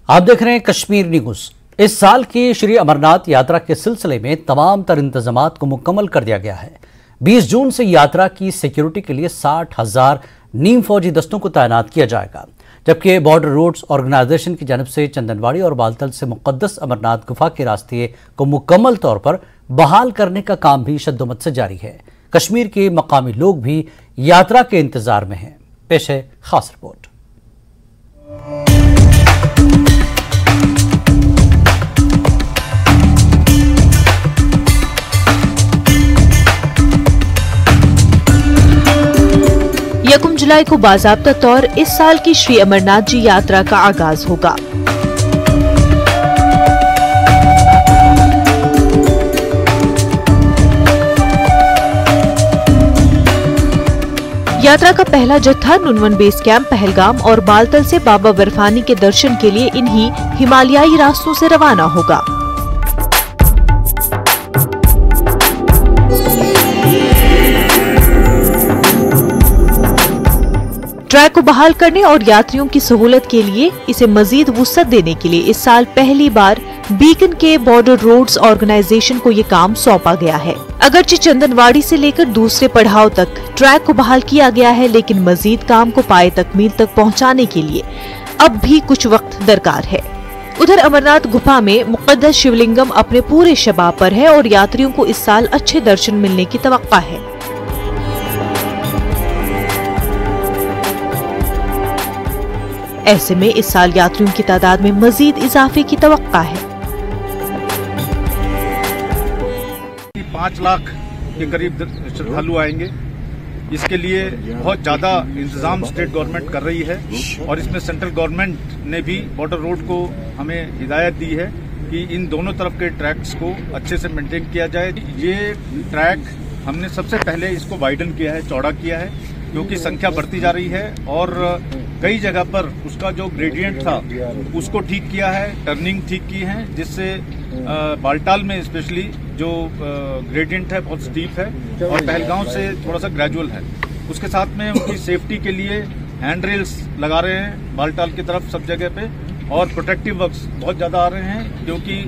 आप देख रहे हैं कश्मीर न्यूज। इस साल की श्री अमरनाथ यात्रा के सिलसिले में तमाम तर इंतजामात को मुकम्मल कर दिया गया है। 20 जून से यात्रा की सिक्योरिटी के लिए 60,000 नीम फौजी दस्तों को तैनात किया जाएगा, जबकि बॉर्डर रोड्स ऑर्गेनाइजेशन की जानब से चंदनवाड़ी और बालतल से मुकद्दस अमरनाथ गुफा के रास्ते को मुकम्मल तौर पर बहाल करने का काम भी शद्दोमत से जारी है। कश्मीर के मकामी लोग भी यात्रा के इंतजार में हैं। पेश है खास रिपोर्ट। यकम जुलाई को बाज़ाब्ता तौर इस साल की श्री अमरनाथ जी यात्रा का आगाज होगा। यात्रा का पहला जत्था नुनवन बेस कैंप पहलगाम और बालतल से बाबा बर्फानी के दर्शन के लिए इन्हीं हिमालयाई रास्तों से रवाना होगा। ट्रैक को बहाल करने और यात्रियों की सहूलत के लिए इसे मजीद वुसअत देने के लिए इस साल पहली बार बीकन के बॉर्डर रोड्स ऑर्गेनाइजेशन को ये काम सौंपा गया है। अगरचे चंदनवाड़ी से लेकर दूसरे पड़ाव तक ट्रैक को बहाल किया गया है, लेकिन मजीद काम को पाए तकमील तक पहुंचाने के लिए अब भी कुछ वक्त दरकार है। उधर अमरनाथ गुफा में मुकद्दस शिवलिंगम अपने पूरे शबाब पर है और यात्रियों को इस साल अच्छे दर्शन मिलने की तवक्का है। ऐसे में इस साल यात्रियों की तादाद में मजीद इजाफे की तवक्का है। 5 लाख के करीब श्रद्धालु आएंगे। इसके लिए बहुत ज्यादा इंतजाम स्टेट गवर्नमेंट कर रही है और इसमें सेंट्रल गवर्नमेंट ने भी बॉर्डर रोड को हमें हिदायत दी है कि इन दोनों तरफ के ट्रैक्स को अच्छे से मेंटेन किया जाए। ये ट्रैक हमने सबसे पहले इसको वाइडन किया है, चौड़ा किया है, क्योंकि संख्या बढ़ती जा रही है और कई जगह पर उसका जो ग्रेडियंट था उसको ठीक किया है, टर्निंग ठीक की है, जिससे बालटाल में स्पेशली जो ग्रेडियंट है बहुत स्टीप है और पहलगांव से थोड़ा सा ग्रेजुअल है। उसके साथ में उनकी सेफ्टी के लिए हैंड रेल्स लगा रहे हैं बालटाल की तरफ सब जगह पे, और प्रोटेक्टिव वर्क्स बहुत ज्यादा आ रहे हैं, क्योंकि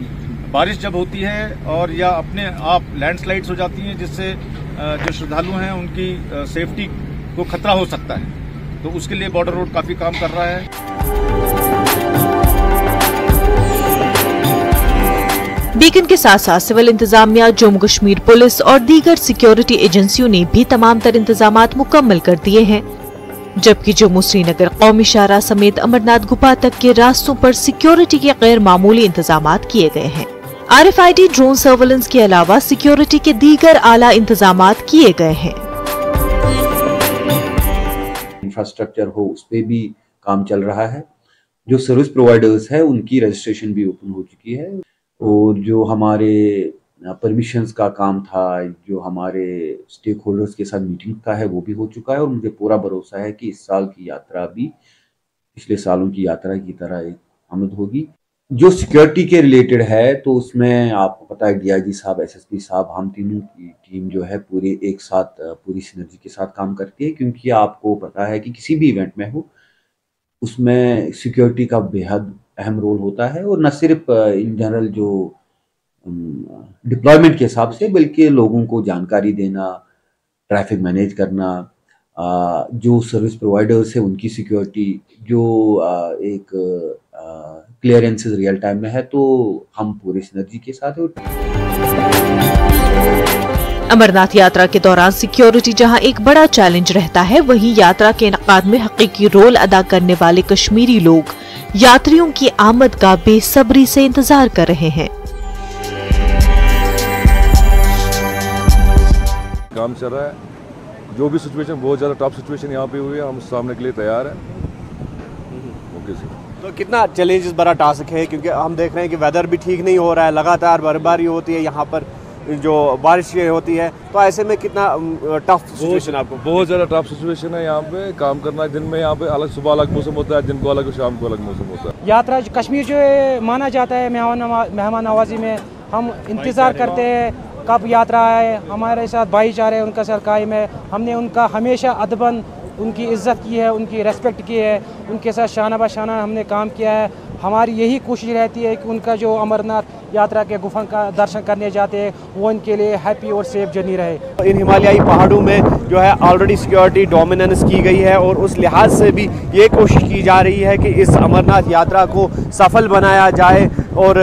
बारिश जब होती है और या अपने आप लैंडस्लाइड्स हो जाती हैं, जिससे जो श्रद्धालु हैं उनकी सेफ्टी को खतरा हो सकता है। तो उसके लिए बॉर्डर रोड काफी काम कर रहा है। बीकन के साथ साथ सिविल इंतजामिया, जम्मू कश्मीर पुलिस और दीगर सिक्योरिटी एजेंसियों ने भी तमाम तर इंतजामात मुकम्मल कर दिए हैं, जबकि जम्मू श्रीनगर कौमी शाहराह समेत अमरनाथ गुफा तक के रास्तों पर सिक्योरिटी के गैर मामूली इंतजामात किए गए हैं। RFID ड्रोन सर्वेलेंस के अलावा सिक्योरिटी के दीगर आला इंतजामात किए गए हैं। इंफ्रास्ट्रक्चर हो उस पे भी काम चल रहा है। जो सर्विस प्रोवाइडर्स है उनकी रजिस्ट्रेशन भी ओपन हो चुकी है, और जो हमारे परमिशंस का काम था, जो हमारे स्टेक होल्डर्स के साथ मीटिंग का है, वो भी हो चुका है। और मुझे पूरा भरोसा है कि इस साल की यात्रा भी पिछले सालों की यात्रा की तरह एक आमद होगी। जो सिक्योरिटी के रिलेटेड है तो उसमें आपको पता है DIG साहब, SSP साहब, हम तीनों की टीम जो है पूरे एक साथ पूरी सिनर्जी के साथ काम करती है, क्योंकि आपको पता है कि किसी भी इवेंट में हो उसमें सिक्योरिटी का बेहद अहम रोल होता है, और न सिर्फ इन जनरल जो डिप्लॉयमेंट के हिसाब से, बल्कि लोगों को जानकारी देना, ट्रैफिक मैनेज करना, जो सर्विस प्रोवाइडर्स है उनकी सिक्योरिटी, जो एक क्लियरेंसेस रियल टाइम में है, तो हम पूरी सिनर्जी के साथ हैं। अमरनाथ यात्रा के दौरान सिक्योरिटी जहां एक बड़ा चैलेंज रहता है, वहीं यात्रा के इनकाद में हकीकी रोल अदा करने वाले कश्मीरी लोग यात्रियों की आमद का बेसब्री से इंतजार कर रहे हैं। काम चल रहा है, जो भी सिचुएशन, बहुत ज्यादा टफ सिचुएशन यहाँ पे हुई है, हम सामने के लिए तैयार हैं। Okay sir. तो कितना चैलेंजेस बड़ा टास्क है, क्योंकि हम देख रहे हैं कि वेदर भी ठीक नहीं हो रहा है, लगातार बर्फबारी होती है, यहाँ पर जो बारिश होती है, तो ऐसे में कितना टफ सिचुएशन आपको? बहुत ज़्यादा टफ सिचुएशन है यहाँ पे काम करना। दिन में यहाँ पे अलग, सुबह अलग मौसम होता है, दिन को अलग, शाम को अलग मौसम होता है। यात्रा कश्मीर जो माना जाता है मेहमान नवाजी में, हम इंतज़ार करते हैं कब यात्रा आए। हमारे साथ भाईचारे उनका साथ कायम है, हमने उनका हमेशा अदबन उनकी इज़्ज़त की है, उनकी रेस्पेक्ट की है, उनके साथ शाना बशाना हमने काम किया है। हमारी यही कोशिश रहती है कि उनका जो अमरनाथ यात्रा के गुफा का दर्शन करने जाते हैं वो उनके लिए हैप्पी और सेफ जर्नी रहे। इन हिमालयी पहाड़ों में जो है ऑलरेडी सिक्योरिटी डोमिनेंस की गई है और उस लिहाज से भी ये कोशिश की जा रही है कि इस अमरनाथ यात्रा को सफल बनाया जाए और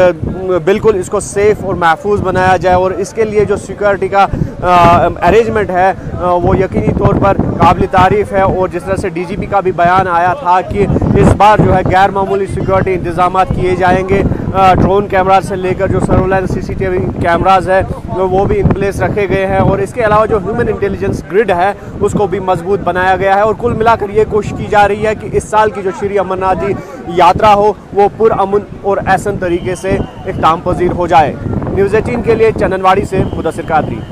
बिल्कुल इसको सेफ़ और महफूज बनाया जाए। और इसके लिए जो सिक्योरिटी का अरेंजमेंट है वो यकीनी तौर पर काबिल तारीफ़ है। और जिस तरह से डीजीपी का भी बयान आया था कि इस बार जो है गैर मामूली सिक्योरिटी इंतजाम किए जाएंगे। ड्रोन कैमराज से लेकर जो सर्वेलेंस सीसीटीवी कैमराज है वो भी इन प्लेस रखे गए हैं। और इसके अलावा जो ह्यूमन इंटेलिजेंस ग्रिड है उसको भी मजबूत बनाया गया है। और कुल मिलाकर ये कोशिश की जा रही है कि इस साल की जो श्री अमरनाथ जी यात्रा हो वो पुरअमन और एहसन तरीके से इख्तिताम पजीर हो जाए। न्यूज़ 18 के लिए चंदनवाड़ी से मुदस्सिर कादरी।